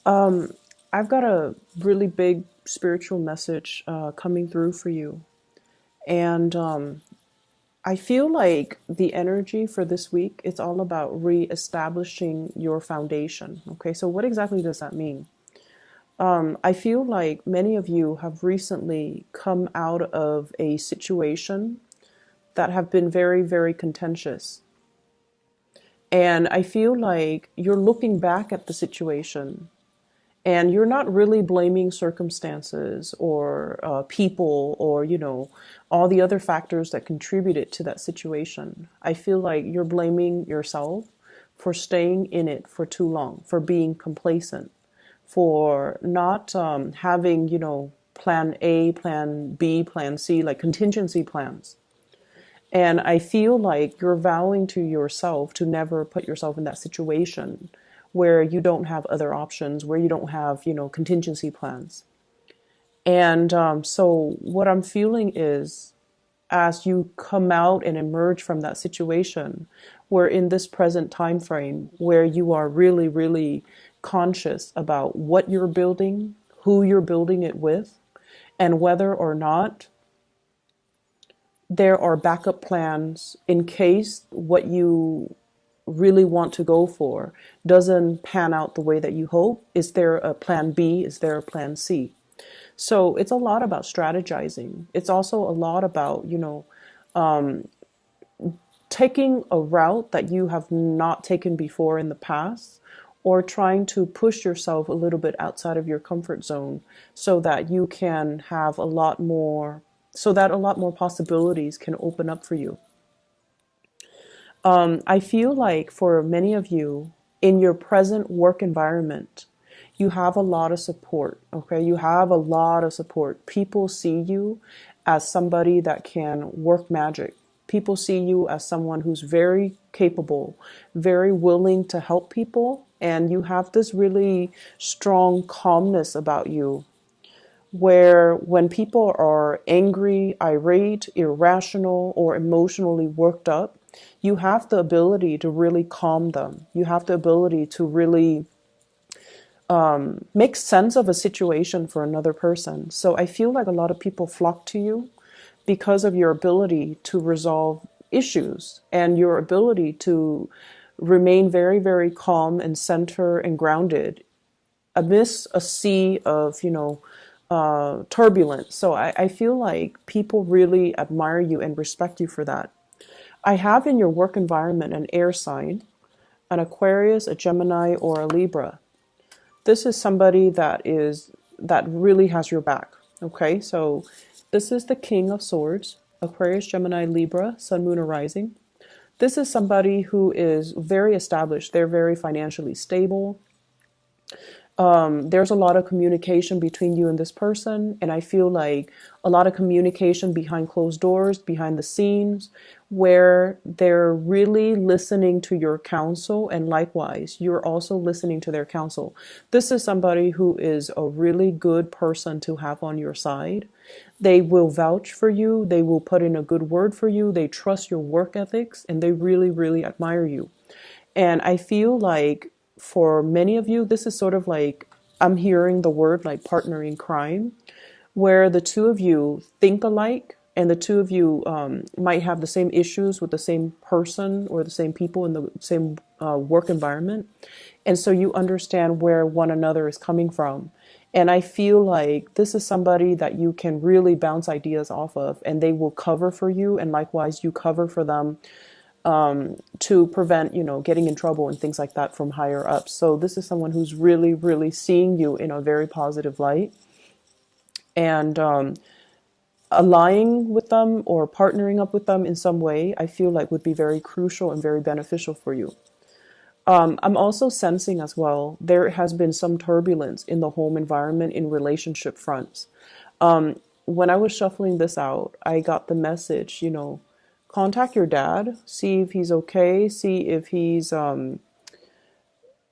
Um, I've got a really big spiritual message coming through for you. And I feel like the energy for this week, it's all about reestablishing your foundation. Okay, so what exactly does that mean? I feel like many of you have recently come out of a situation that have been very, very contentious. And I feel like you're looking back at the situation and you're not really blaming circumstances or people or all the other factors that contributed to that situation. I feel like you're blaming yourself for staying in it for too long, for being complacent, for not having plan A, plan B, plan C, like contingency plans. And I feel like you're vowing to yourself to never put yourself in that situation where you don't have other options, where you don't have, contingency plans. And so what I'm feeling is as you come out and emerge from that situation, we're in this present time frame where you are really, really conscious about what you're building, who you're building it with, and whether or not there are backup plans in case what you really want to go for doesn't pan out the way that you hope. Is there a plan B? Is there a plan C? So it's a lot about strategizing. It's also a lot about, taking a route that you have not taken before in the past, or trying to push yourself a little bit outside of your comfort zone so that you can have a lot more possibilities can open up for you. I feel like for many of you in your present work environment, you have a lot of support. Okay. You have a lot of support. People see you as somebody that can work magic. People see you as someone who's very capable, very willing to help people. And you have this really strong calmness about you where when people are angry, irate, irrational, or emotionally worked up, you have the ability to really calm them. You have the ability to really make sense of a situation for another person. So I feel like a lot of people flock to you because of your ability to resolve issues and your ability to remain very, very calm and center and grounded amidst a sea of, turbulence. So I feel like people really admire you and respect you for that. I have in your work environment an air sign, an Aquarius, a Gemini, or a Libra. This is somebody that really has your back. Okay, so this is the King of Swords, Aquarius, Gemini, Libra, Sun, Moon, or Rising. This is somebody who is very established. They're very financially stable. There's a lot of communication between you and this person, and I feel like a lot of communication behind closed doors, behind the scenes, where they're really listening to your counsel, and likewise, you're also listening to their counsel. This is somebody who is a really good person to have on your side. They will vouch for you, they will put in a good word for you, they trust your work ethics, and they really, really admire you. And I feel like for many of you, this is sort of like, I'm hearing the word like partner in crime, where the two of you think alike and the two of you might have the same issues with the same person or the same people in the same work environment. And so you understand where one another is coming from. And I feel like this is somebody that you can really bounce ideas off of, and they will cover for you. And likewise, you cover for them to prevent, getting in trouble and things like that from higher ups. So this is someone who's really, really seeing you in a very positive light, and allying with them or partnering up with them in some way, I feel like would be very crucial and very beneficial for you. I'm also sensing as well, there has been some turbulence in the home environment in relationship fronts. When I was shuffling this out, I got the message, contact your dad, see if he's okay, see if he's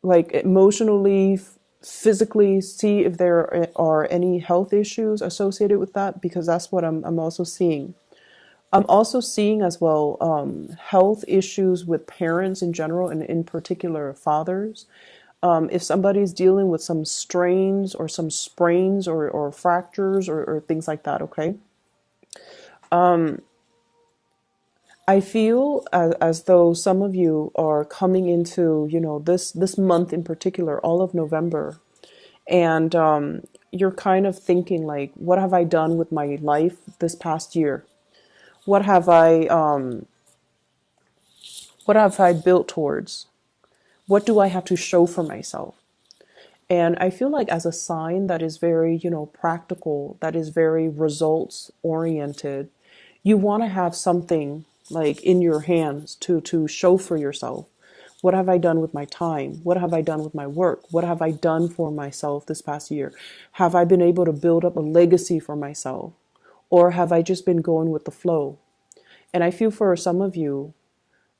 like emotionally, physically, see if there are any health issues associated with that, because that's what I'm also seeing. I'm also seeing as well health issues with parents in general, and in particular fathers. If somebody's dealing with some strains or some sprains or fractures or things like that, okay? I feel as though some of you are coming into, this month in particular, all of November, and you're kind of thinking like, what have I done with my life this past year? What have I built towards? What do I have to show for myself? And I feel like as a sign that is very, practical, that is very results oriented, you want to have something like in your hands to show for yourself. What have I done with my time? What have I done with my work? What have I done for myself this past year? Have I been able to build up a legacy for myself? Or have I just been going with the flow? And I feel for some of you,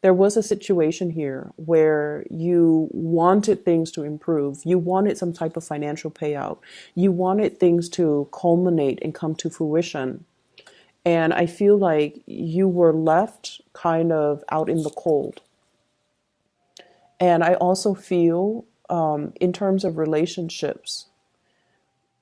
there was a situation here where you wanted things to improve. You wanted some type of financial payout. You wanted things to culminate and come to fruition. And I feel like you were left kind of out in the cold. And I also feel, in terms of relationships,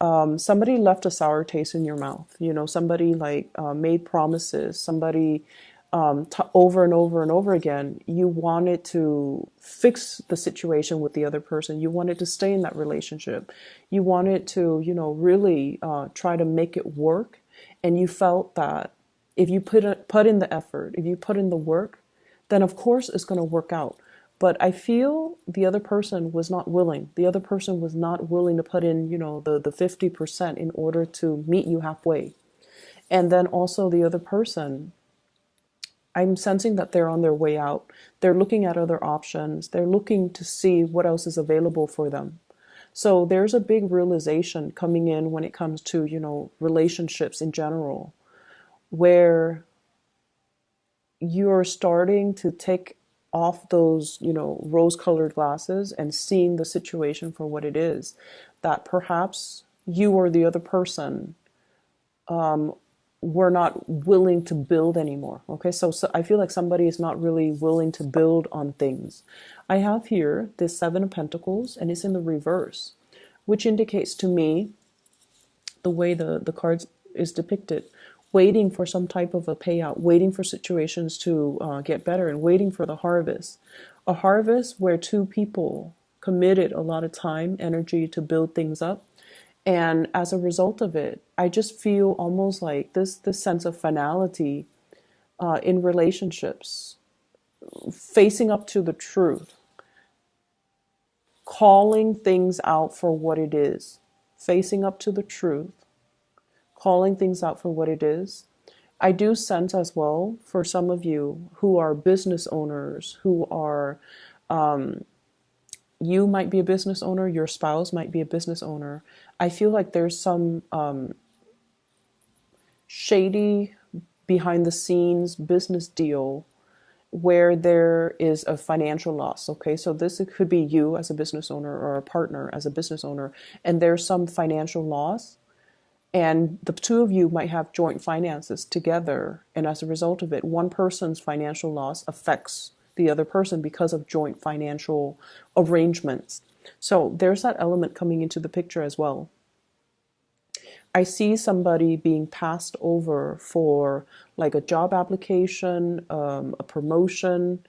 somebody left a sour taste in your mouth. Somebody like made promises. Somebody over and over and over again, you wanted to fix the situation with the other person. You wanted to stay in that relationship. You wanted to, really try to make it work. And you felt that if you put in the effort, if you put in the work, then of course it's going to work out. But I feel the other person was not willing. The other person was not willing to put in, the 50% in order to meet you halfway. And then also the other person, I'm sensing that they're on their way out. They're looking at other options. They're looking to see what else is available for them. So there's a big realization coming in when it comes to, relationships in general, where you're starting to take off those, rose-colored glasses and seeing the situation for what it is. That perhaps you or the other person were not willing to build anymore. Okay, so I feel like somebody is not really willing to build on things. I have here this Seven of Pentacles, and it's in the reverse, which indicates to me, the way the cards is depicted, waiting for some type of a payout, waiting for situations to get better, and waiting for the harvest. A harvest where two people committed a lot of time, energy to build things up. And as a result of it, I just feel almost like this sense of finality in relationships, facing up to the truth, calling things out for what it is, facing up to the truth, calling things out for what it is. I do sense as well for some of you who are business owners, who are, you might be a business owner, your spouse might be a business owner. I feel like there's some shady behind the scenes business deal where there is a financial loss. Okay, so this could be you as a business owner or a partner as a business owner, and there's some financial loss. And the two of you might have joint finances together. And as a result of it, one person's financial loss affects the other person because of joint financial arrangements. So there's that element coming into the picture as well. I see somebody being passed over for like a job application, a promotion.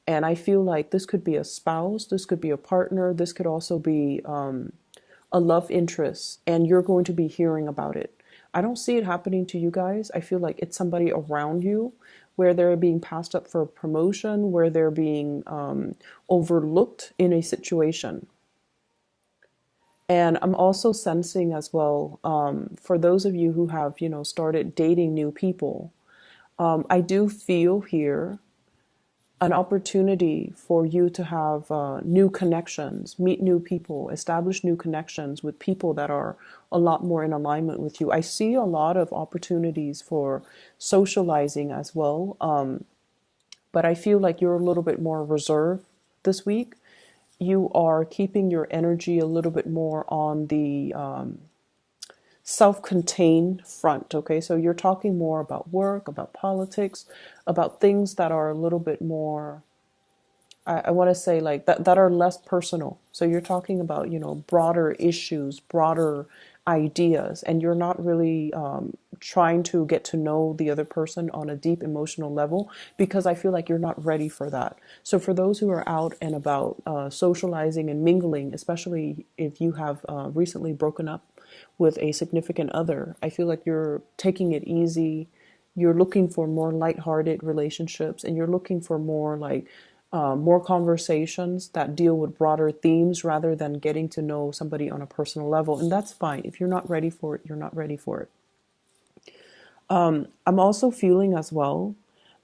And I feel like this could be a spouse, this could be a partner, this could also be a love interest, and you're going to be hearing about it. I don't see it happening to you guys. I feel like it's somebody around you where they're being passed up for a promotion, where they're being overlooked in a situation. And I'm also sensing as well, for those of you who have, started dating new people, I do feel here an opportunity for you to have new connections, meet new people, establish new connections with people that are a lot more in alignment with you. I see a lot of opportunities for socializing as well, but I feel like you're a little bit more reserved this week. You are keeping your energy a little bit more on the self-contained front, okay? So you're talking more about work, about politics, about things that are a little bit more I want to say like that are less personal. So you're talking about, broader issues, broader ideas, and you're not really trying to get to know the other person on a deep emotional level, because I feel like you're not ready for that. So for those who are out and about socializing and mingling, especially if you have recently broken up with a significant other, I feel like you're taking it easy. You're looking for more lighthearted relationships, and you're looking for more like more conversations that deal with broader themes rather than getting to know somebody on a personal level. And that's fine. If you're not ready for it, you're not ready for it. I'm also feeling as well,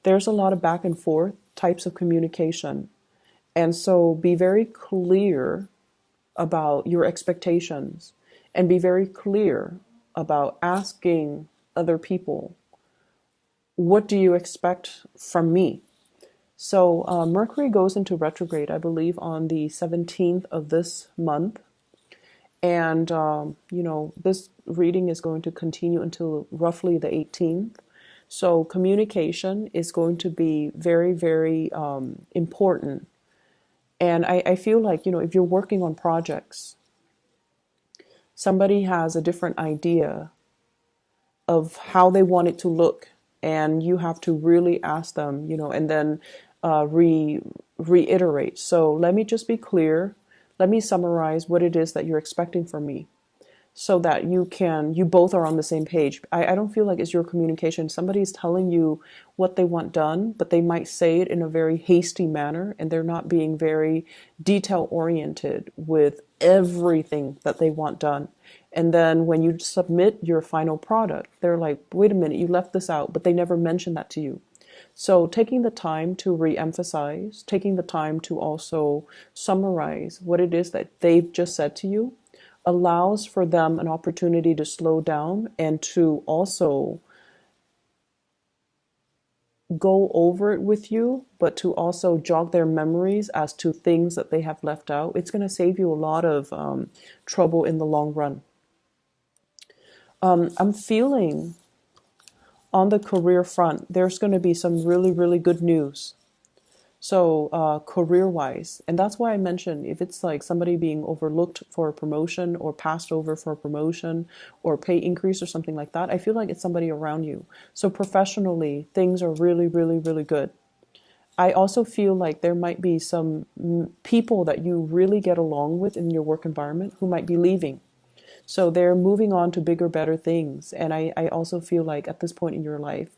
there's a lot of back and forth types of communication. And so be very clear about your expectations, and be very clear about asking other people, what do you expect from me? So Mercury goes into retrograde, I believe, on the 17th of this month. And, this reading is going to continue until roughly the 18th. So communication is going to be very, very important. And I feel like, if you're working on projects, somebody has a different idea of how they want it to look, and you have to really ask them, and then reiterate. So let me just be clear. Let me summarize what it is that you're expecting from me, so that you both are on the same page. I don't feel like it's your communication. Somebody's telling you what they want done, but they might say it in a very hasty manner, and they're not being very detail oriented with everything that they want done. And then when you submit your final product, they're like, wait a minute, you left this out, but they never mentioned that to you. So taking the time to re-emphasize, taking the time to also summarize what it is that they've just said to you, allows for them an opportunity to slow down and to also go over it with you, but to also jog their memories as to things that they have left out. It's going to save you a lot of trouble in the long run. I'm feeling on the career front, there's going to be some really, really good news. So career-wise, and that's why I mentioned if it's like somebody being overlooked for a promotion or passed over for a promotion or pay increase or something like that, I feel like it's somebody around you. So professionally, things are really, really, really good. I also feel like there might be some people that you really get along with in your work environment who might be leaving. So they're moving on to bigger, better things. And I also feel like at this point in your life,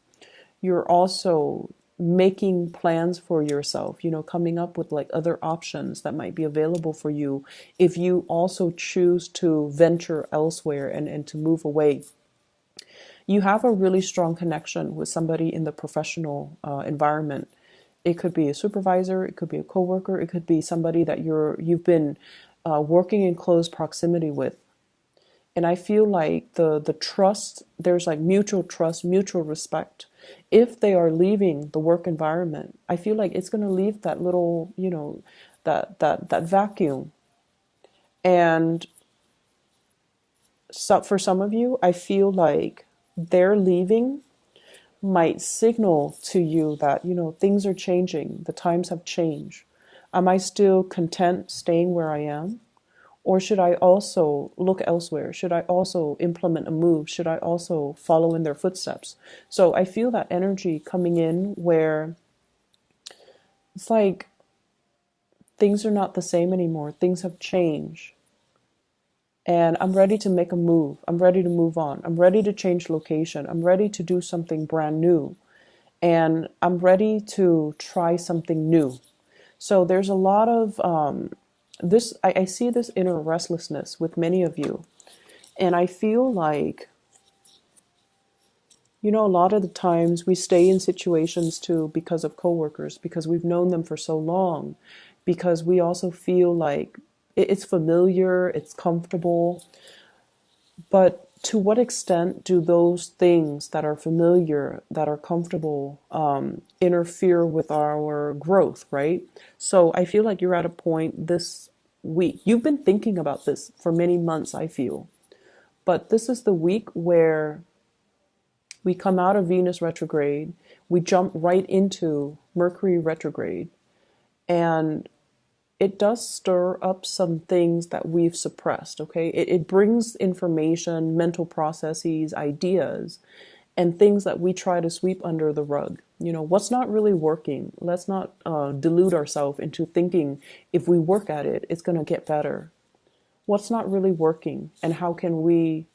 you're also making plans for yourself, coming up with like other options that might be available for you if you also choose to venture elsewhere and to move away. You have a really strong connection with somebody in the professional environment. It could be a supervisor, it could be a coworker, it could be somebody that you've been working in close proximity with. And I feel like the trust, there's like mutual trust, mutual respect. If they are leaving the work environment, I feel like it's going to leave that little, that vacuum. And so for some of you, I feel like their leaving might signal to you that, things are changing. The times have changed. Am I still content staying where I am? Or should I also look elsewhere? Should I also implement a move? Should I also follow in their footsteps? So I feel that energy coming in where it's like things are not the same anymore. Things have changed. And I'm ready to make a move. I'm ready to move on. I'm ready to change location. I'm ready to do something brand new. And I'm ready to try something new. So there's a lot of I see this inner restlessness with many of you. And I feel like, a lot of the times we stay in situations too because of coworkers, because we've known them for so long, because we also feel like it's familiar, it's comfortable. But to what extent do those things that are familiar, that are comfortable, interfere with our growth, right? So I feel like you're at a point this week. You've been thinking about this for many months, I feel. But this is the week where we come out of Venus retrograde, we jump right into Mercury retrograde. And it does stir up some things that we've suppressed, okay? It brings information, mental processes, ideas, and things that we try to sweep under the rug. You know, what's not really working? Let's not delude ourselves into thinking if we work at it, it's going to get better. What's not really working, and how can we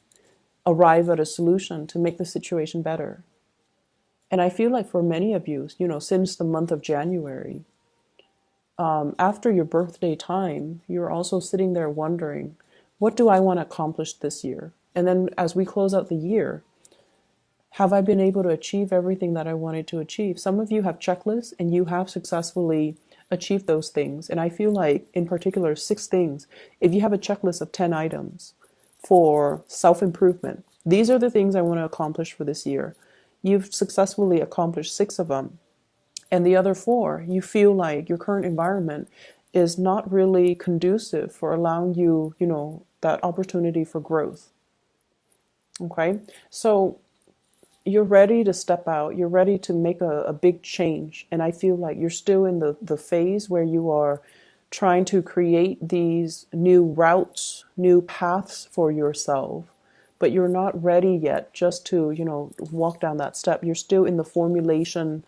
arrive at a solution to make the situation better? And I feel like for many of you, you know, since the month of January, after your birthday time, you're also sitting there wondering, what do I want to accomplish this year? And then as we close out the year, have I been able to achieve everything that I wanted to achieve? Some of you have checklists and you have successfully achieved those things. And I feel like, in particular, 6 things. If you have a checklist of 10 items for self-improvement, these are the things I want to accomplish for this year. You've successfully accomplished 6 of them. And the other 4, you feel like your current environment is not really conducive for allowing you, you know, that opportunity for growth. Okay? So you're ready to step out. You're ready to make a big change. And I feel like you're still in the phase where you are trying to create these new routes, new paths for yourself. But you're not ready yet just to, you know, walk down that step. You're still in the formulating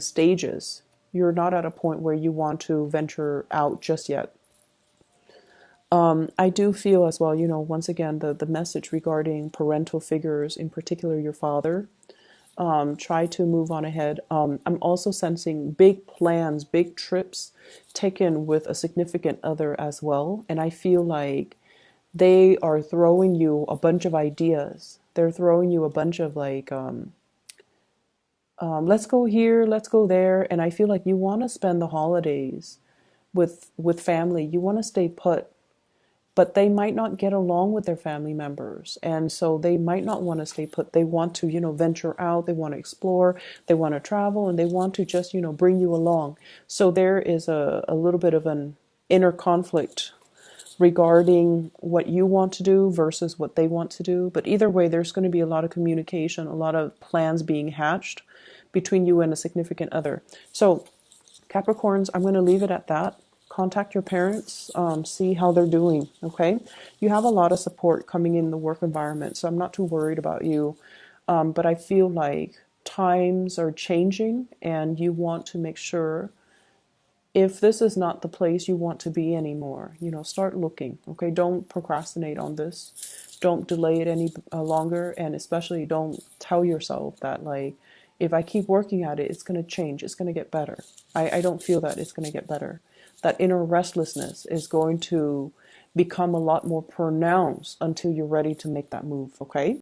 stages. You're not at a point where you want to venture out just yet. I do feel as well, you know, once again, the message regarding parental figures, in particular your father, try to move on ahead. I'm also sensing big plans, big trips taken with a significant other as well. And I feel like they are throwing you a bunch of ideas. They're throwing you a bunch of like, let's go here, let's go there. And I feel like you want to spend the holidays with family. You want to stay put, but they might not get along with their family members. And so they might not want to stay put. They want to, you know, venture out. They want to explore. They want to travel, and they want to just, you know, bring you along. So there is a little bit of an inner conflict regarding what you want to do versus what they want to do. But either way, there's going to be a lot of communication, a lot of plans being hatched between you and a significant other. So Capricorns, I'm going to leave it at that. Contact your parents, see how they're doing, okay? You have a lot of support coming in the work environment, so I'm not too worried about you. But I feel like times are changing, and you want to make sure, if this is not the place you want to be anymore, you know, start looking, okay? Don't procrastinate on this. Don't delay it any longer, and especially don't tell yourself that, like, if I keep working at it, it's going to change, it's going to get better. I don't feel that it's going to get better. That inner restlessness is going to become a lot more pronounced until you're ready to make that move, okay?